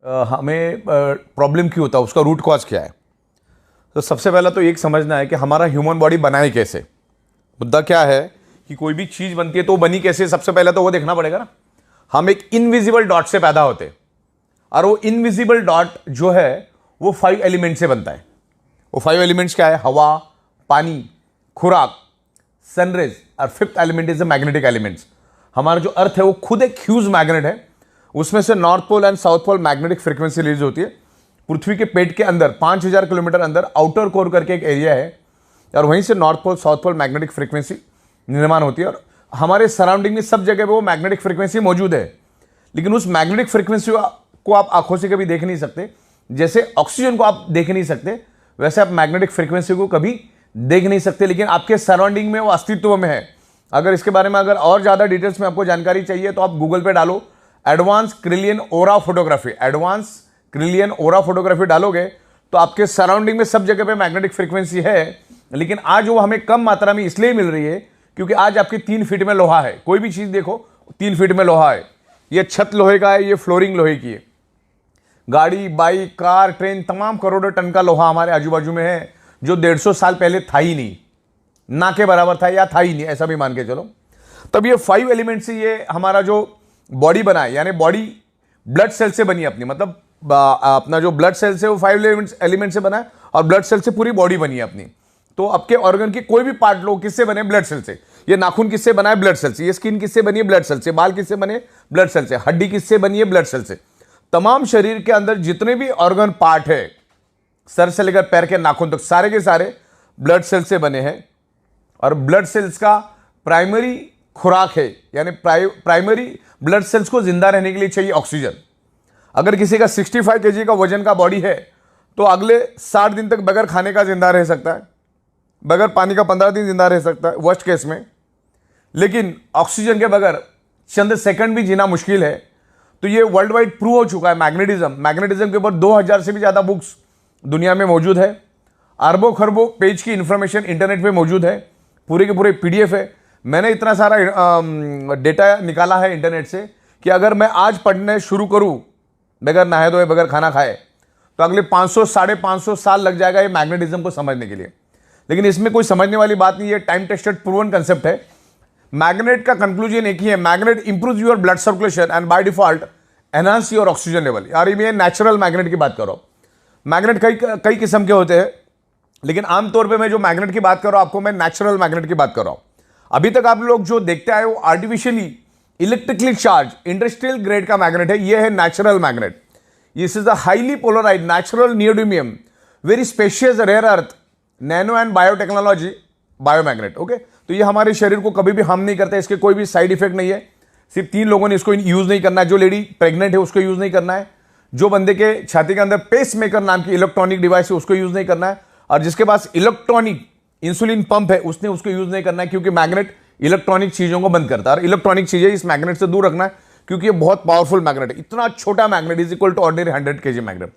हमें प्रॉब्लम क्यों होता है, उसका रूट कॉज क्या है। तो सबसे पहला तो एक समझना है कि हमारा ह्यूमन बॉडी बनाए कैसे। मुद्दा क्या है कि कोई भी चीज बनती है तो वो बनी कैसे, सबसे पहले तो वो देखना पड़ेगा ना। हम एक इनविजिबल डॉट से पैदा होते हैं और वो इनविजिबल डॉट जो है वो 5 एलिमेंट से बनता है। वो 5 एलिमेंट्स क्या है? हवा, पानी, खुराक, सनरेज और 5th element is the magnetic elements. हमारा जो अर्थ है वो खुद एक ह्यूज मैग्नेट है। उसमें से north pole and south pole magnetic frequency release होती है। पृथ्वी के पेट के अंदर 5000 किलोमीटर अंदर आउटर कोर करके एक एरिया है और वहीं से north pole south pole magnetic frequency निर्माण होती है। और हमारे सराउंडिंग में सब जगह पे वो मैग्नेटिक फ्रीक्वेंसी मौजूद है, लेकिन उस मैग्नेटिक फ्रीक्वेंसी को आप आंखों से कभी देख नहीं सकते। जैसे ऑक्सीजन को आप देख नहीं सकते, वैसे आप मैग्नेटिक फ्रीक्वेंसी को कभी देख नहीं सकते, लेकिन आपके सराउंडिंग में वो अस्तित्व में है। अगर इसके बारे में अगर और ज़्यादा डिटेल्स में आपको जानकारी चाहिए तो आप गूगल पे डालो एडवांस क्रिलियन ओरा फोटोग्राफी। एडवांस क्रिलियन ओरा फोटोग्राफी डालोगे तो आपके सराउंडिंग में सब जगह पे मैग्नेटिक फ्रीक्वेंसी है, लेकिन आज वो हमें कम मात्रा में इसलिए मिल रही है क्योंकि आज आपके 3 फीट में लोहा है। कोई भी चीज़ देखो 3 फीट में लोहा है। ये छत लोहे का है, ये फ्लोरिंग लोहे की है। गाड़ी, बाइक, कार, ट्रेन, तमाम करोड़ों टन का लोहा हमारे आजू बाजू में है जो 150 साल पहले था ही नहीं, ना के बराबर था या था ही नहीं, ऐसा भी मान के चलो। तब ये 5 एलिमेंट से ये हमारा जो बॉडी बना है, यानी बॉडी ब्लड सेल से बनी है अपनी, मतलब अपना जो ब्लड सेल से वो 5 एलिमेंट से बना है और ब्लड सेल से पूरी बॉडी बनी है अपनी। तो आपके ऑर्गन की कोई भी पार्ट लो, किससे बने? ब्लड सेल से। ये नाखून किससे बना है? ब्लड सेल से। ये स्किन किससे बनी है? ब्लड सेल से। बाल किससे बने? ब्लड सेल से। हड्डी किससे बनी है? ब्लड सेल से। तमाम शरीर के अंदर जितने भी ऑर्गन पार्ट है, सर से लेकर पैर के नाखून तक, सारे के सारे ब्लड सेल से बने हैं। और ब्लड सेल्स का प्राइमरी खुराक है, यानी प्राइमरी ब्लड सेल्स को जिंदा रहने के लिए चाहिए ऑक्सीजन। अगर किसी का 65 kg का वजन का बॉडी है तो अगले 60 दिन तक बगैर खाने का जिंदा रह सकता है, बगैर पानी का 15 दिन जिंदा रह सकता है वर्स्ट केस में। लेकिन ऑक्सीजन के बगैर चंद सेकंड भी जीना मुश्किल है। तो ये वर्ल्ड वाइड प्रूव हो चुका है। मैग्नेटिज्म के ऊपर 2000 से भी ज़्यादा बुक्स दुनिया में मौजूद है। अरबों खरबों पेज की इंफॉर्मेशन इंटरनेट पे मौजूद है, पूरे के पूरे PDF है। मैंने इतना सारा डेटा निकाला है इंटरनेट से कि अगर मैं आज पढ़ने शुरू करूं बगैर नहाए धोए, बगैर खाना खाए, तो अगले 500 550 साल लग जाएगा ये मैग्नेटिज्म को समझने के लिए। लेकिन इसमें कोई समझने वाली बात नहीं है, टाइम टेस्टेड प्रूवन कंसेप्ट है। मैग्नेट का कंक्लूजन एक ही है, magnet improve your blood circulation and by default enhance your oxygen level. यार ये नेचुरल मैग्नेट की बात करो। मैग्नेट कई किस्म के होते हैं, लेकिन आमतौर पे मैं जो मैग्नेट की बात कर रहा हूं आपको, मैं नेचुरल मैग्नेट की बात कर रहा हूं। अभी तक आप लोग जो देखते आए वो artificially electrically charge industrial grade का मैग्नेट है। ये है natural magnet. This is the highly polarised natural neodymium very spacious rare earth nano and biotechnology biomagnet. Okay, तो ये हमारे शरीर को कभी भी हार्म नहीं करता है, इसके कोई भी साइड इफेक्ट नहीं है। सिर्फ 3 लोगों ने इसको यूज नहीं करना है। जो लेडी प्रेग्नेंट है उसको यूज नहीं करना है, जो बंदे के छाती के अंदर पेस मेकर नाम की इलेक्ट्रॉनिक डिवाइस है उसको यूज नहीं करना है, और जिसके पास इलेक्ट्रॉनिक इंसुलिन पंप है उसने उसको यूज नहीं करना है, क्योंकि मैग्नेट इलेक्ट्रॉनिक चीजों को बंद करता है। और इलेक्ट्रॉनिक चीजें इस मैग्नेट से दूर रखना है, क्योंकि ये बहुत पावरफुल मैग्नेट है। इतना छोटा magnet is equal to ordinary 100 kg magnet.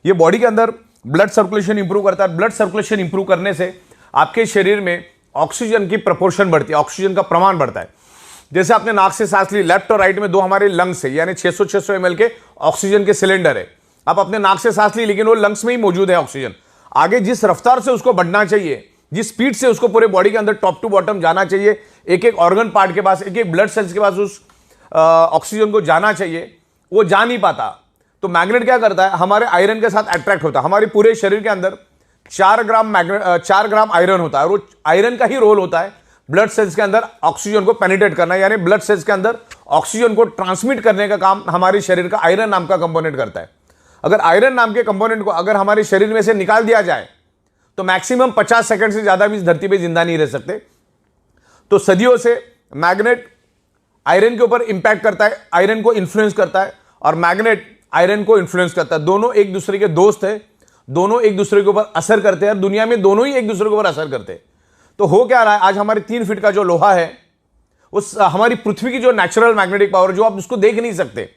ये बॉडी के अंदर ब्लड सर्कुलेशन इंप्रूव करता है। ब्लड सर्कुलेशन इंप्रूव करने से आपके शरीर में ऑक्सीजन की प्रपोर्शन बढ़ती है, ऑक्सीजन का प्रमाण बढ़ता है। जैसे आपने नाक से सांस ली, लेफ्ट और राइट में 2 हमारे लंग्स है, यानी 600 ml के ऑक्सीजन के सिलेंडर है। आप अपने नाक से सांस ली, लेकिन वो लंग्स में ही मौजूद है ऑक्सीजन। आगे जिस रफ्तार से उसको बढ़ना चाहिए, जिस स्पीड से उसको पूरे बॉडी के अंदर टॉप टू बॉटम जाना चाहिए, एक एक ऑर्गन पार्ट के पास, एक एक ब्लड सेल्स के पास उस ऑक्सीजन को जाना चाहिए, वो जा नहीं पाता। तो मैग्नेट क्या करता है? हमारे आयरन के साथ अट्रैक्ट होता है। हमारे पूरे शरीर के अंदर 4 ग्राम आयरन होता है, और वो आयरन का ही रोल होता है ब्लड सेल्स के अंदर ऑक्सीजन को पेनिट्रेट करना, यानी ब्लड सेल्स के अंदर ऑक्सीजन को ट्रांसमिट करने का काम हमारे शरीर का आयरन नाम का कंपोनेंट करता है। अगर आयरन नाम के कंपोनेंट को अगर हमारे शरीर में से निकाल दिया जाए तो मैक्सिमम 50 सेकंड से ज्यादा भी इस धरती पे जिंदा नहीं रह सकते। तो सदियों से मैग्नेट आयरन के ऊपर इंपैक्ट करता है, आयरन को इन्फ्लुएंस करता है, और मैग्नेट आयरन को इन्फ्लुएंस करता है। दोनों एक दूसरे के दोस्त है, दोनों एक दूसरे के ऊपर असर करते हैं, और दुनिया में दोनों ही एक दूसरे के ऊपर असर करते हैं। तो हो क्या रहा है, आज हमारे 3 फीट का जो लोहा है, उस हमारी पृथ्वी की जो नेचुरल मैग्नेटिक पावर, जो आप उसको देख नहीं सकते,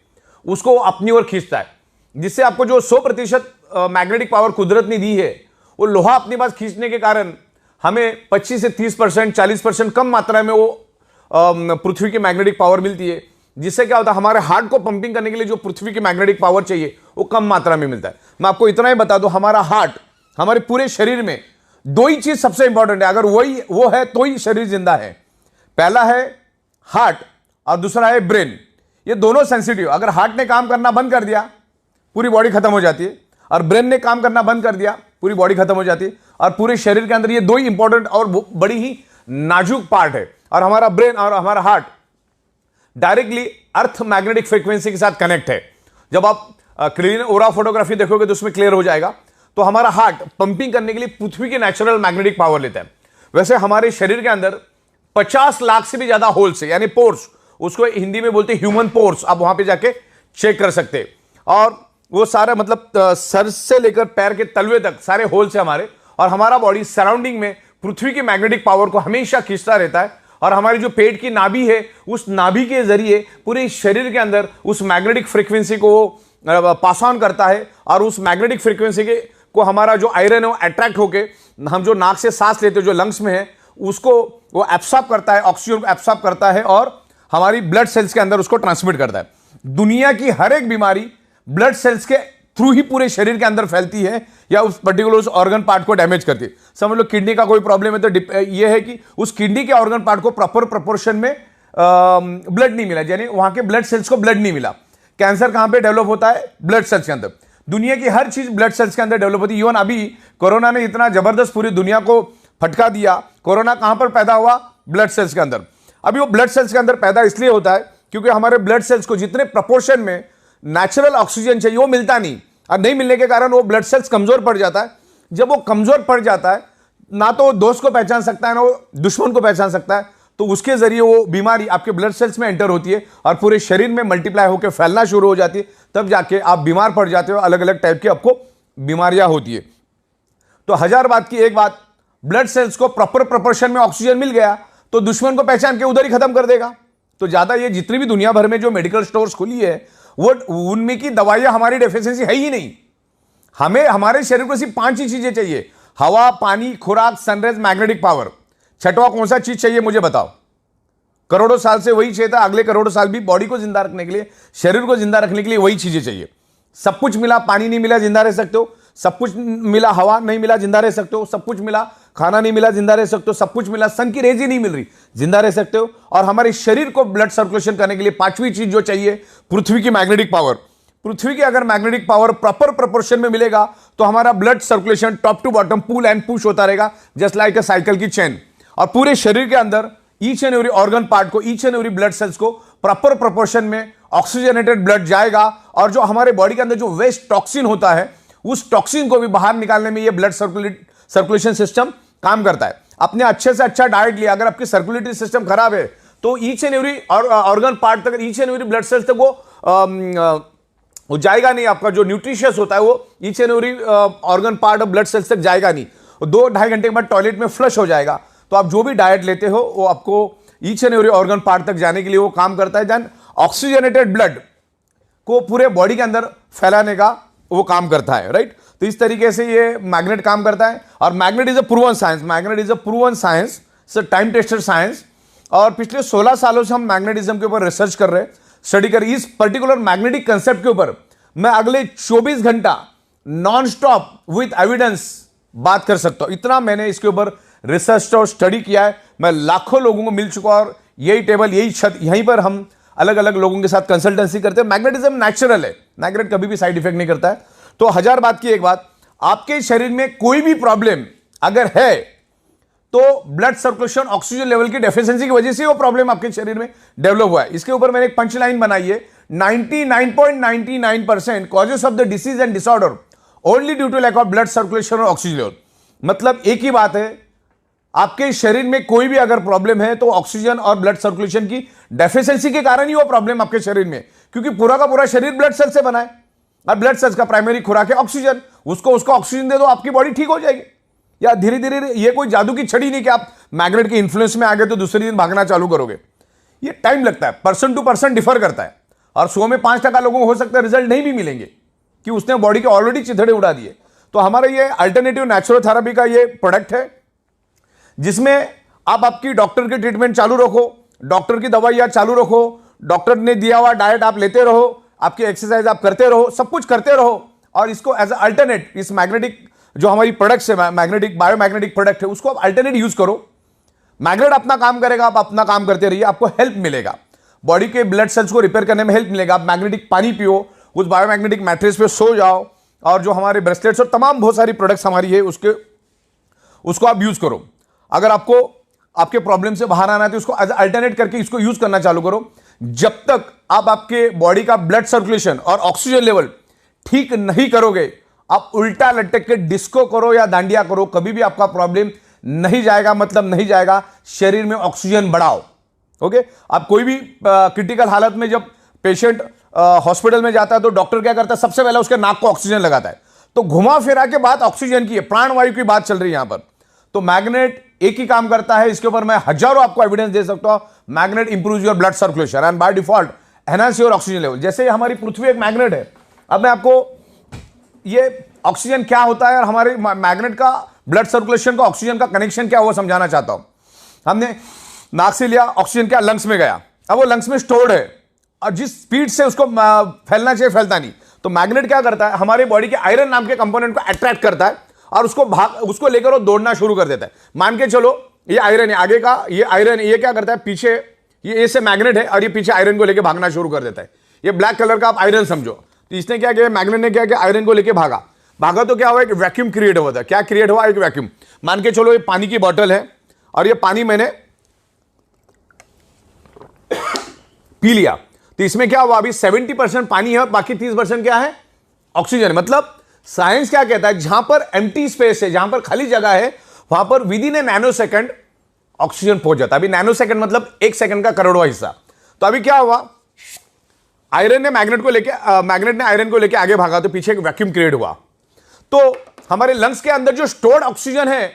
उसको अपनी ओर खींचता है, जिससे आपको जो 100% मैग्नेटिक पावर कुदरत ने दी है, वो लोहा अपने पास खींचने के कारण हमें 25 से 30%, 40% कम मात्रा में वो पृथ्वी की मैग्नेटिक पावर मिलती है। जिससे क्या होता है, हमारे हार्ट को पंपिंग करने के लिए जो पृथ्वी की मैग्नेटिक पावर चाहिए वो कम मात्रा में मिलता है। मैं आपको इतना ही बता दूं, हमारा हार्ट, हमारे पूरे शरीर में दो ही चीज सबसे इंपॉर्टेंट है, अगर वो है तो ही शरीर जिंदा है। पहला है हार्ट और दूसरा है ब्रेन। ये दोनों सेंसिटिव, अगर हार्ट ने काम करना बंद कर दिया पूरी बॉडी खत्म हो जाती है, और ब्रेन ने काम करना बंद कर दिया पूरी बॉडी खत्म हो जाती है। और पूरे शरीर के अंदर ये दो ही इंपॉर्टेंट और बड़ी ही नाजुक पार्ट है। और हमारा ब्रेन और हमारा heart directly earth magnetic frequency के साथ कनेक्ट है। जब आप क्लीन ओरा फोटोग्राफी देखोगे तो उसमें क्लियर हो जाएगा। तो हमारा हार्ट पंपिंग करने के लिए पृथ्वी की नेचुरल मैग्नेटिक पावर लेता है। वैसे हमारे शरीर के अंदर 50 लाख से भी ज्यादा होल्स है, यानी पोर्स, उसको हिंदी में बोलते हैं ह्यूमन पोर्स। आप वहां पे जाके चेक कर सकते हैं। और वो सारा मतलब सर से लेकर पैर के तलवे तक सारे होल्स है हमारे। और हमारा बॉडी सराउंडिंग में पृथ्वी की मैग्नेटिक पावर को हमेशा खींचता रहता है। और हमारी जो पेट की नाभि है, उस नाभि के जरिए पूरे शरीर के अंदर उस मैग्नेटिक फ्रीक्वेंसी को पास ऑन करता है। और उस मैग्नेटिक फ्रीक्वेंसी के को हमारा जो आयरन है वो अट्रैक्ट होके, हम जो नाक से सांस लेते हैं जो लंग्स में है, उसको वो एब्सॉर्ब करता है, ऑक्सीजन को एब्सॉर्ब करता है और हमारी ब्लड सेल्स के अंदर उसको ट्रांसमिट करता है। दुनिया की हर एक बीमारी ब्लड सेल्स के थ्रू ही पूरे शरीर के अंदर फैलती है या उस पर्टिकुलर उस ऑर्गन पार्ट को डैमेज करती है। समझ लो किडनी का कोई प्रॉब्लम है तो ये है कि उस किडनी के ऑर्गन पार्ट को प्रॉपर प्रोपोर्शन में ब्लड नहीं मिला, यानी वहां के ब्लड सेल्स को ब्लड नहीं मिला। कैंसर कहां पे डेवलप होता है? ब्लड सेल्स के अंदर। दुनिया की हर चीज ब्लड सेल्स के अंदर डेवलप होती है। इवन अभी कोरोना ने इतना जबरदस्त पूरी दुनिया को फटका दिया। कोरोना कहां पर पैदा हुआ? ब्लड सेल्स के अंदर। अभी वो ब्लड सेल्स के अंदर पैदा इसलिए होता है क्योंकि हमारे ब्लड सेल्स को जितने प्रपोर्शन में नेचुरल ऑक्सीजन चाहिए वो मिलता नहीं, और नहीं मिलने के कारण वो ब्लड सेल्स कमजोर पड़ जाता है। जब वो कमजोर पड़ जाता है, ना तो वो दोस्त को पहचान सकता है ना वो दुश्मन को पहचान सकता है, तो उसके जरिए वो बीमारी आपके ब्लड सेल्स में एंटर होती है और पूरे शरीर में मल्टीप्लाई होकर फैलना शुरू हो जाती है। तब जाके आप बीमार पड़ जाते हो, अलग अलग टाइप की आपको बीमारियां होती है। तो हजार बात की एक बात, ब्लड सेल्स को प्रॉपर प्रोपोर्शन में ऑक्सीजन मिल गया तो दुश्मन को पहचान के उधर ही खत्म कर देगा। तो ज्यादा ये जितनी भी दुनिया भर में जो मेडिकल स्टोर्स खुली है वो उनमें की दवाइयां हमारी डेफिशिएंसी है ही नहीं। हमें हमारे शरीर को सिर्फ 5 ही चीजें चाहिए: हवा, पानी, खुराक, सनराइज, मैग्नेटिक पावर। छठवां कौन सा चीज चाहिए मुझे बताओ? करोड़ों साल से वही चाहिए था, अगले करोड़ों साल भी बॉडी को जिंदा रखने के लिए, शरीर को जिंदा रखने के लिए वही चीजें चाहिए। सब कुछ मिला, पानी नहीं मिला जिंदा रह सकते हो। सब कुछ मिला, हवा नहीं मिला जिंदा रह सकते हो। सब कुछ मिला, खाना नहीं मिला जिंदा रह सकते हो। सब कुछ मिला, सन की रेज ही नहीं मिल रही, जिंदा रह सकते हो। और हमारे शरीर को ब्लड सर्कुलेशन करने के लिए 5वीं चीज जो चाहिए, पृथ्वी की मैग्नेटिक पावर। पृथ्वी की अगर मैग्नेटिक पावर प्रॉपर प्रोपोर्शन में मिलेगा तो हमारा blood circulation top to bottom pull and push होता रहेगा, जस्ट लाइक अ साइकिल की चेन। और पूरे शरीर के अंदर each and every organ part को, each and every blood cells को प्रॉपर प्रोपोर्शन में ऑक्सीजनेटेड ब्लड जाएगा। और जो हमारे बॉडी के अंदर जो वेस्ट टॉक्सिन होता है, उस टॉक्सिन को भी बाहर निकालने में ये ब्लड सर्कुलेशन सिस्टम काम करता है। अपने अच्छे से अच्छा डाइट लिया, अगर आपकी सर्कुलेटरी सिस्टम खराब है तो each and every organ part तक, each and every blood cells तक वो जाएगा नहीं। आपका जो न्यूट्रिशियस होता है वो each and every organ part of blood cells तक जाएगा नहीं। 2-2.5 घंटे के बाद टॉयलेट में फ्लश हो जाएगा। तो आप जो भी डाइट लेते हो वो आपको each and every organ part तक जाने के लिए वो काम करता है। देन ऑक्सीजनेटेड ब्लड को पूरे बॉडी के अंदर फैलाने का वो काम करता है, राइट। तो इस तरीके से ये मैग्नेट काम करता है। और magnet is a proven science, magnet is a proven science, time tested science. और पिछले 16 सालों से हम मैग्नेटिज्म के ऊपर रिसर्च कर रहे हैं, स्टडी कर रहे हैं। इस पर्टिकुलर मैग्नेटिक कंसेप्ट के ऊपर मैं अगले 24 घंटा नॉन स्टॉप विथ एविडेंस बात कर सकता हूं। इतना मैंने इसके ऊपर रिसर्च और स्टडी किया है। मैं लाखों लोगों को मिल चुका और यही टेबल, यही छत, यहीं पर हम अलग अलग लोगों के साथ कंसल्टेंसी करते हैं। मैग्नेटिज्म नेचुरल है, मैग्नेट कभी भी साइड इफेक्ट नहीं करता है। तो हजार बात की एक बात, आपके शरीर में कोई भी प्रॉब्लम अगर है तो ब्लड सर्कुलेशन, ऑक्सीजन लेवल की डेफिशिएंसी की वजह से वो प्रॉब्लम आपके शरीर में डेवलप हुआ है। इसके ऊपर मैंने एक पंच लाइन बनाई है, 99.99% causes of the disease and disorder only due to lack of blood circulation और ऑक्सीजन लेवल। मतलब एक ही बात है, आपके शरीर में कोई भी अगर प्रॉब्लम है तो ऑक्सीजन और ब्लड सर्कुलेशन की डेफिशिएंसी के कारण ही वो प्रॉब्लम आपके शरीर में, क्योंकि पूरा का पूरा शरीर ब्लड सेल से बना है और ब्लड सेल्स का प्राइमरी खुराक है ऑक्सीजन। उसको ऑक्सीजन दे दो, आपकी बॉडी ठीक हो जाएगी। या धीरे धीरे, ये कोई जादू की छड़ी नहीं कि आप मैग्नेट के इन्फ्लुएंस में आ गए तो दूसरे दिन भागना चालू करोगे। ये टाइम लगता है, पर्सन टू पर्सन डिफर करता है। और 100 में 5% लोगों को हो सकता है रिजल्ट नहीं भी मिलेंगे कि उसने बॉडी के ऑलरेडी चिथड़े उड़ा दिए। तो हमारा ये अल्टरनेटिव नेचुरोथेरेपी का ये प्रोडक्ट है, जिसमें आप आपकी डॉक्टर की ट्रीटमेंट चालू रखो, डॉक्टर की दवाइयां चालू रखो, डॉक्टर ने दिया हुआ डाइट आप लेते रहो, आपकी एक्सरसाइज आप करते रहो, सब कुछ करते रहो, और इसको एज अल्टरनेट इस मैग्नेटिक जो हमारी प्रोडक्ट्स है, मैग्नेटिक बायोमैग्नेटिक प्रोडक्ट है, उसको आप अल्टरनेट यूज करो। मैग्नेट अपना काम करेगा, आप अपना काम करते रहिए, आपको हेल्प मिलेगा, बॉडी के ब्लड सेल्स को रिपेयर करने में हेल्प मिलेगा। आप मैग्नेटिक पानी पियो, उस बायोमैग्नेटिक मैट्रेस पे सो जाओ, और जो हमारे ब्रेसलेट्स और तमाम बहुत सारी प्रोडक्ट्स हमारी है उसको आप यूज करो। अगर आपको आपके प्रॉब्लम से बाहर आना है तो उसको अल्टरनेट करके इसको यूज करना चालू करो। जब तक आप आपके बॉडी का ब्लड सर्कुलेशन और ऑक्सीजन लेवल ठीक नहीं करोगे, आप उल्टा लटक के डिस्को करो या दांडिया करो, कभी भी आपका प्रॉब्लम नहीं जाएगा, मतलब नहीं जाएगा। शरीर में ऑक्सीजन बढ़ाओ। ओके, आप कोई भी क्रिटिकल हालत में जब पेशेंट हॉस्पिटल में जाता है तो डॉक्टर क्या करता है, सबसे पहले उसके नाक को ऑक्सीजन लगाता है। तो घुमा फिरा के बात ऑक्सीजन की है, प्राणवायु की बात चल रही है यहां पर। तो मैग्नेट एक ही काम करता है, इसके ऊपर मैं हजारों आपको एविडेंस दे सकता हूं। Magnet improve your blood circulation and by default enhance your oxygen level. जैसे हमारी पृथ्वी एक मैग्नेट है, अब मैं आपको ये ऑक्सीजन क्या होता है और हमारे मैग्नेट का ब्लड सर्कुलेशन का ऑक्सीजन का कनेक्शन क्या हुआ समझाना चाहता हूं। हमने नाक से लिया, ऑक्सीजन क्या लंग्स में गया, अब वो लंग्स में स्टोर्ड है, और जिस स्पीड से उसको फैलना चाहिए फैलता नहीं। तो मैग्नेट क्या करता है, हमारे बॉडी के आयरन नाम के कंपोनेंट को अट्रैक्ट करता है और उसको लेकर वो दौड़ना शुरू कर देता है। मान के चलो ये आयरन है, आगे का ये आयरन, ये क्या करता है, पीछे ये से मैग्नेट है और ये पीछे आयरन को लेकर भागना शुरू कर देता है। ये ब्लैक कलर का आप आयरन समझो। तो इसने क्या किया, मैग्नेट ने क्या किया, आयरन को लेकर भागा तो क्या हुआ, एक वैक्यूम क्रिएट हुआ था। क्या क्रिएट हुआ, एक वैक्यूम। मान के चलो ये पानी की बोतल है और ये पानी मैंने पी लिया, तो इसमें क्या हुआ, अभी 70% पानी है और बाकी 30% क्या है, ऑक्सीजन। मतलब साइंस क्या कहता है, जहां पर एम्प्टी स्पेस है, जहां पर खाली जगह है, वहां पर with in A nano second oxygen पहुंच जाता है। अभी नैनो सेकंड मतलब 1 सेकंड का करोड़वां हिस्सा। तो अभी क्या हुआ, आयरन ने मैग्नेट ने आयरन को लेकर आगे भागा, तो पीछे एक वैक्यूम क्रिएट हुआ। तो हमारे लंग्स के अंदर जो स्टोर्ड ऑक्सीजन है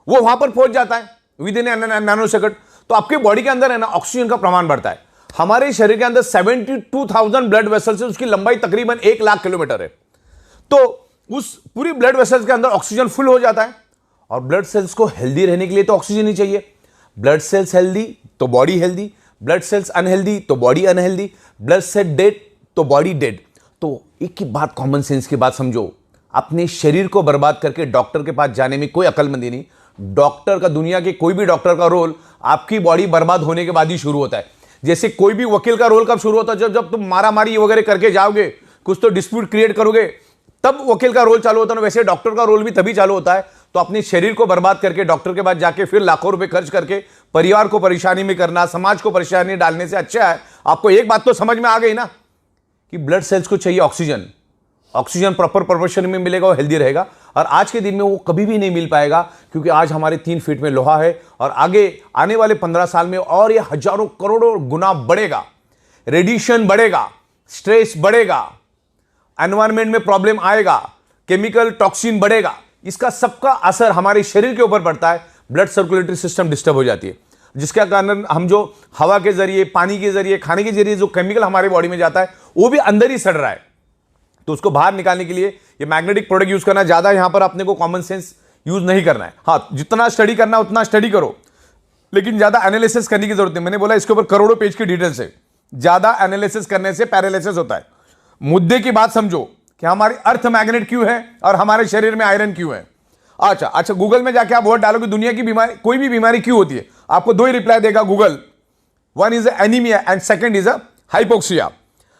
वो वहां पर पहुंच जाता है विद इन नैनो सेकंड। तो आपके बॉडी के अंदर है ना, ऑक्सीजन का प्रमाण बढ़ता है। हमारे शरीर के अंदर 72,000 ब्लड वेसल्स है, उसकी लंबाई तकरीबन 1 लाख किलोमीटर है। तो उस पूरी ब्लड वेसल्स के अंदर ऑक्सीजन फुल हो जाता है। और ब्लड सेल्स को हेल्दी रहने के लिए तो ऑक्सीजन ही चाहिए। ब्लड सेल्स हेल्दी तो body healthy, blood cells unhealthy तो body unhealthy, blood cell dead तो बॉडी डेड। तो एक ही बात, कॉमन सेंस की बात समझो, अपने शरीर को बर्बाद करके डॉक्टर के पास जाने में कोई अक्लमंदी नहीं। डॉक्टर का, दुनिया के कोई भी डॉक्टर का रोल आपकी बॉडी बर्बाद होने के बाद ही शुरू होता है। जैसे कोई भी वकील का रोल कब शुरू होता है, जब तुम मारामारी वगैरह करके जाओगे, कुछ तो डिस्प्यूट क्रिएट करोगे, तब वकील का रोल चालू होता है। वैसे डॉक्टर का रोल भी तभी चालू होता है। तो अपने शरीर को बर्बाद करके डॉक्टर के पास जाके फिर लाखों रुपए खर्च करके परिवार को परेशानी में करना, समाज को परेशानी डालने से अच्छा है आपको एक बात तो समझ में आ गई ना, कि ब्लड सेल्स को चाहिए ऑक्सीजन। ऑक्सीजन प्रॉपर प्रोपोर्शन में मिलेगा, वो हेल्दी रहेगा। और आज के दिन में वो कभी भी नहीं मिल पाएगा, क्योंकि आज हमारे 3 फीट में लोहा है, और आगे आने वाले 15 साल में और ये हजारों करोड़ों गुना बढ़ेगा। रेडिएशन बढ़ेगा, स्ट्रेस बढ़ेगा, एनवायरमेंट में प्रॉब्लम आएगा, केमिकल टॉक्सिन बढ़ेगा। इसका सबका असर हमारे शरीर के ऊपर पड़ता है। ब्लड सर्कुलेटरी सिस्टम डिस्टर्ब हो जाती है, जिसके कारण हम जो हवा के जरिए, पानी के जरिए, खाने के जरिए जो केमिकल हमारे बॉडी में जाता है वो भी अंदर ही सड़ रहा है। तो उसको बाहर निकालने के लिए ये मैग्नेटिक प्रोडक्ट यूज करना, ज्यादा यहां पर अपने को कॉमन सेंस यूज नहीं करना है। हाँ, जितना स्टडी करना है उतना स्टडी करो, लेकिन ज्यादा एनालिसिस करने की जरूरत नहीं। मैंने बोला इसके ऊपर करोड़ों पेज की डिटेल्स है। ज्यादा एनालिसिस करने से पैरालिसिस होता है। मुद्दे की बात समझो कि हमारी अर्थ मैग्नेट क्यों है और हमारे शरीर में आयरन क्यों है। अच्छा, गूगल में जाके आप वर्ड डालोगे दुनिया की बीमारी, कोई भी बीमारी क्यों होती है, आपको 2 ही रिप्लाई देगा Google. One is anaemia and second is hypoxia.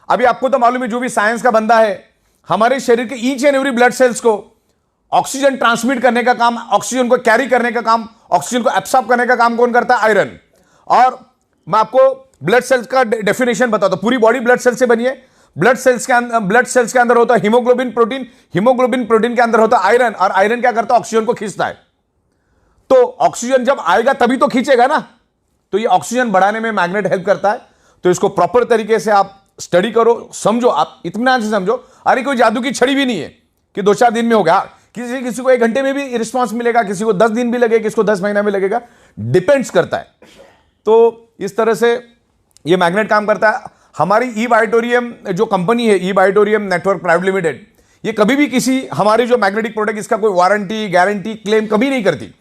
अभी आपको तो मालूम है, जो भी साइंस का बंदा है, हमारे शरीर के each and every blood cells को ऑक्सीजन ट्रांसमिट करने का काम, ऑक्सीजन को कैरी करने का काम, ऑक्सीजन को एब्सॉर्ब करने का काम कौन करता है, आयरन। और मैं आपको ब्लड सेल्स का डेफिनेशन बताता हूं। पूरी बॉडी ब्लड सेल्स से बनी है। ब्लड सेल्स के अंदर होता है हीमोग्लोबिन प्रोटीन, हीमोग्लोबिन प्रोटीन के अंदर होता है आयरन, और आयरन क्या करता है, ऑक्सीजन को खींचता है। तो ऑक्सीजन जब आएगा तभी तो खींचेगा ना। तो ये ऑक्सीजन बढ़ाने में मैग्नेट हेल्प करता है। तो इसको प्रॉपर तरीके से आप स्टडी करो, समझो, आप इत्मीनान से समझो। अरे कोई जादू की छड़ी भी नहीं है कि 2-4 दिन में होगा। किसी को 1 घंटे में भी रिस्पॉन्स मिलेगा, किसी को 10 दिन भी लगेगा, किसी को 10 महीना में लगेगा, डिपेंड्स करता है। तो इस तरह से ये मैग्नेट काम करता है। हमारी ई बायोटोरियम जो कंपनी है, ई बायोटोरियम नेटवर्क प्राइवेट लिमिटेड, ये कभी भी किसी हमारी जो मैग्नेटिक प्रोडक्ट, इसका कोई वारंटी, गारंटी, क्लेम कभी नहीं करती।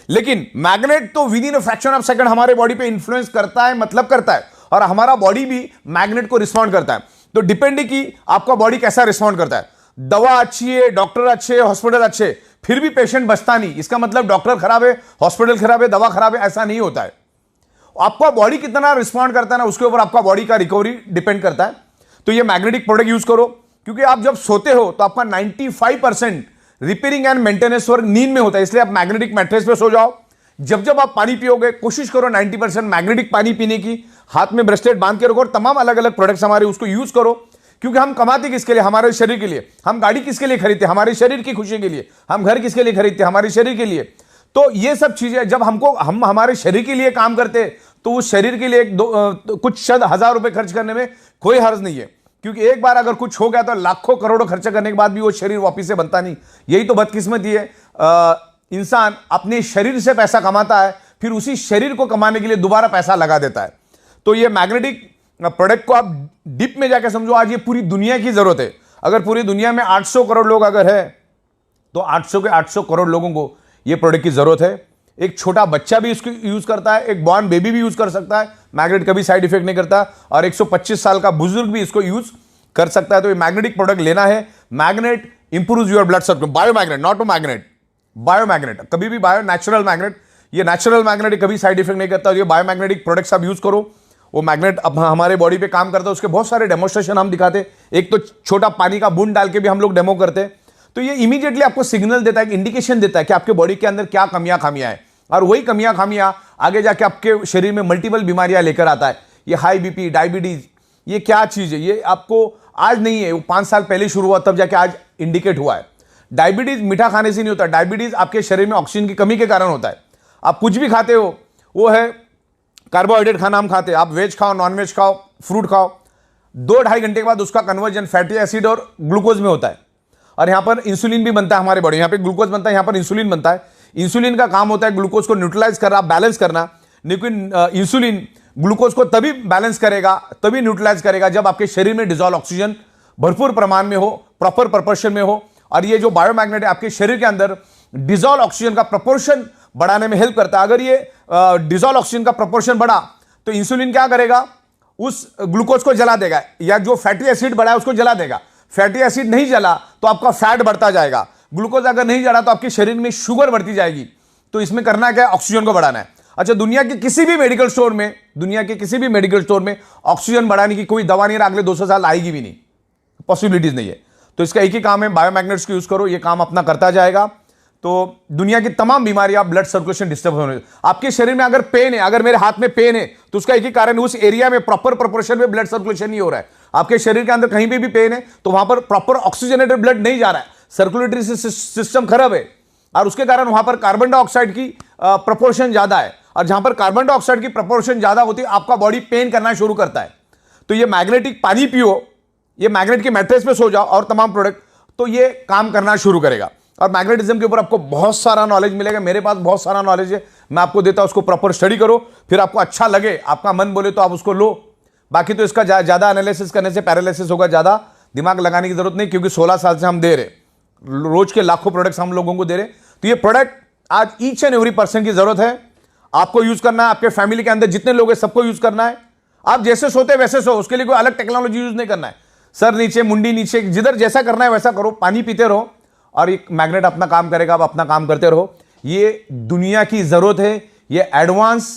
लेकिन मैग्नेट तो with in a fraction of second हमारे बॉडी पे इंफ्लुएंस करता है, मतलब करता है। और हमारा बॉडी भी मैग्नेट को रिस्पॉन्ड करता है। तो डिपेंड कि आपका बॉडी कैसा रिस्पॉन्ड करता है। दवा अच्छी है, डॉक्टर अच्छे, हॉस्पिटल अच्छे, फिर भी पेशेंट बचता नहीं, इसका मतलब डॉक्टर खराब है, हॉस्पिटल खराब है, दवा खराब है, ऐसा नहीं होता है। आपका बॉडी कितना रिस्पॉन्ड करता है ना, उसके ऊपर आपका बॉडी का रिकवरी डिपेंड करता है। तो ये मैग्नेटिक प्रोडक्ट यूज करो, क्योंकि आप जब सोते हो तो आपका 95% रिपेयरिंग एंड मेंटेनेंस वर्क नींद में होता है, इसलिए आप मैग्नेटिक मैट्रेस पे सो जाओ। जब जब आप पानी पियोगे कोशिश करो 90% मैग्नेटिक पानी पीने की, हाथ में ब्रेसलेट बांध के रखो, और तमाम अलग अलग प्रोडक्ट्स हमारे उसको यूज करो। क्योंकि हम कमाते किसके लिए? हमारे शरीर के लिए। हम गाड़ी किसके लिए खरीदते? हमारे शरीर की खुशी के लिए। हम घर किसके लिए खरीदते? हमारे शरीर के लिए। तो ये सब चीजें जब हम हमारे शरीर के लिए काम करते हैं, तो उस शरीर के लिए कुछ शत हजार रुपए खर्च करने में कोई हर्ज नहीं है। क्योंकि एक बार अगर कुछ हो गया तो लाखों करोड़ों खर्चा करने के बाद भी वो शरीर वापिस से बनता नहीं। यही तो बदकिस्मती है। इंसान अपने शरीर से पैसा कमाता है, फिर उसी शरीर को कमाने के लिए दोबारा पैसा लगा देता है। तो ये मैग्नेटिक प्रोडक्ट को आप डीप में जाकर समझो, आज ये पूरी दुनिया की जरूरत है। अगर पूरी दुनिया में 800 करोड़ लोग अगर है, तो 800 के 800 करोड़ लोगों को ये प्रोडक्ट की जरूरत है। एक छोटा बच्चा भी इसको यूज करता है, एक बॉर्न बेबी भी यूज कर सकता है, मैग्नेट कभी साइड इफेक्ट नहीं करता, और 125 साल का बुजुर्ग भी इसको यूज कर सकता है। तो ये मैग्नेटिक प्रोडक्ट लेना है। Magnet improves your blood circulation. Biomagnet, not a magnet, biomagnet, कभी भी बायो, नेचुरल मैग्नेट। ये नेचुरल मैग्नेट कभी साइड इफेक्ट नहीं करता। ये बायोमैग्नेटिक प्रोडक्ट्स आप यूज करो। वो मैग्नेट अब हमारे बॉडी पे काम करता है, उसके बहुत सारे डेमोस्ट्रेशन हम दिखाते। एक तो छोटा पानी का बूंद डाल के भी हम लोग डेमो करते हैं। तो ये इमीडिएटली आपको सिग्नल देता है, इंडिकेशन देता है कि आपके बॉडी के अंदर क्या कमियां खामियां है, और वही कमियां खामियां आगे जाके आपके शरीर में मल्टीपल बीमारियां लेकर आता है। ये हाई बीपी, डायबिटीज, ये क्या चीज है? ये आपको आज नहीं है, वो 5 साल पहले शुरू हुआ, तब जाके आज इंडिकेट हुआ है। डायबिटीज मीठा खाने से नहीं होता, डायबिटीज आपके शरीर में ऑक्सीजन की कमी के कारण होता है। आप कुछ भी खाते हो, वो है कार्बोहाइड्रेट खाना हम खाते हैं, आप वेज खाओ, नॉन वेज खाओ, फ्रूट खाओ, 2-2.5 घंटे के बाद उसका कन्वर्जन फैटी एसिड और ग्लूकोज में होता है। और यहां पर इंसुलिन भी बनता है हमारे बॉडी, यहां पे ग्लूकोज बनता है, यहां पर इंसुलिन बनता है। इंसुलिन का काम होता है ग्लूकोज को न्यूट्रलाइज करना, बैलेंस करना। लेकिन इंसुलिन ग्लूकोज को तभी बैलेंस करेगा, तभी न्यूट्रलाइज करेगा, जब आपके शरीर में डिजॉल्व ऑक्सीजन भरपूर प्रमाण में हो, प्रॉपर प्रोपोर्शन में हो। और ये जो बायोमैग्नेट है आपके शरीर के अंदर डिजॉल्व ऑक्सीजन का प्रोपोर्शन बढ़ाने में हेल्प करता है। अगर ये डिजॉल्व ऑक्सीजन का प्रोपोर्शन बढ़ा तो इंसुलिन क्या करेगा? उस ग्लूकोज को जला देगा, या जो फैटी एसिड बढ़ा है उसको जला देगा। फैटी एसिड नहीं जला तो आपका फैट बढ़ता जाएगा। ग्लूकोज अगर नहीं जला तो आपके शरीर में शुगर बढ़ती जाएगी। तो इसमें करना क्या है? ऑक्सीजन को बढ़ाना है। अच्छा, दुनिया के किसी भी मेडिकल स्टोर में ऑक्सीजन बढ़ाने की कोई दवा नहीं है, अगले 200 साल आएगी भी नहीं, पॉसिबिलिटीज नहीं है। तो इसका एक ही काम है, बायोमैग्नेट्स को यूज करो, ये काम अपना करता जाएगा। तो दुनिया की तमाम बीमारियां, ब्लड सर्कुलेशन डिस्टर्ब होने, आपके शरीर में अगर पेन है, अगर मेरे हाथ में पेन है, तो उसका एक ही कारण है, उस एरिया में प्रॉपर प्रोपोर्शन में ब्लड सर्कुलेशन नहीं हो रहा है। आपके शरीर के अंदर कहीं पे भी पेन है तो वहां पर प्रॉपर ऑक्सीजनेटेड ब्लड नहीं जा रहा है, सर्कुलेटरी सिस्टम खराब है, और उसके कारण वहां पर कार्बन डाइऑक्साइड की प्रोपोर्शन ज्यादा है। और जहां पर कार्बन डाइऑक्साइड की प्रोपोर्शन ज्यादा होती है, आपका बॉडी पेन करना शुरू करता है। तो ये मैग्नेटिक पानी पियो, ये मैग्नेट के मैट्रेस पे सो जाओ, और तमाम प्रोडक्ट, तो ये काम करना शुरू करेगा। और मैग्नेटिज्म के ऊपर आपको बहुत सारा नॉलेज मिलेगा, मेरे पास बहुत सारा नॉलेज है, मैं आपको देता हूं, उसको प्रॉपर स्टडी करो, फिर आपको अच्छा लगे, आपका मन बोले तो आप उसको लो। बाकी तो इसका ज्यादा एनालिसिस करने से पैरालिसिस होगा, ज्यादा दिमाग लगाने की जरूरत नहीं, क्योंकि 16 साल से हम दे रहे, रोज के लाखों प्रोडक्ट्स हम लोगों को दे रहे। तो ये प्रोडक्ट आज ईच एंड एवरी पर्सन की जरूरत है, आपको यूज करना है, आपके फैमिली के अंदर जितने लोग हैं सबको यूज करना है। आप जैसे सोते वैसे सो, उसके लिए कोई अलग टेक्नोलॉजी यूज नहीं करना है। सर नीचे, मुंडी नीचे, जिधर जैसा करना है वैसा करो, पानी पीते रहो, और एक मैग्नेट अपना काम करेगा, आप अपना काम करते रहो। ये दुनिया की जरूरत है, ये एडवांस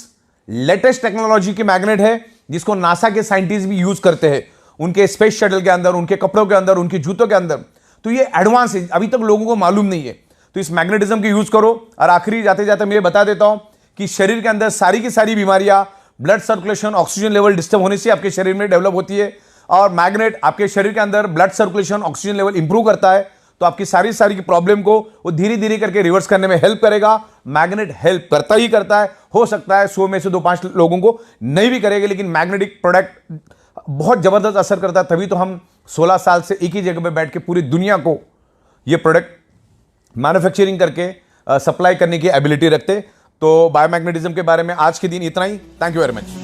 लेटेस्ट टेक्नोलॉजी की मैग्नेट है, जिसको नासा के साइंटिस्ट भी यूज करते हैं उनके स्पेस शटल के अंदर, उनके कपड़ों के अंदर, उनके जूतों के अंदर। तो ये एडवांस है, अभी तक लोगों को मालूम नहीं है। तो इस मैग्नेटिज्म की यूज करो। और आखिरी जाते जाते मैं ये बता देता हूं कि शरीर के अंदर सारी की सारी बीमारियां blood circulation, oxygen level disturb होने से आपके शरीर में डेवलप होती है, और मैग्नेट आपके शरीर के अंदर blood circulation, oxygen level improve करता है। तो आपकी सारी की प्रॉब्लम को वो धीरे धीरे करके रिवर्स करने में हेल्प करेगा। मैग्नेट हेल्प करता ही करता है। हो सकता है 100 में से 2-5 लोगों को नहीं भी करेगा, लेकिन मैग्नेटिक प्रोडक्ट बहुत जबरदस्त असर करता है। तभी तो हम 16 साल से एक ही जगह पे बैठ के पूरी दुनिया को ये प्रोडक्ट मैन्युफैक्चरिंग करके सप्लाई करने की एबिलिटी रखते। तो बायोमैग्नेटिज्म के बारे में आज के दिन इतना ही। Thank you very much.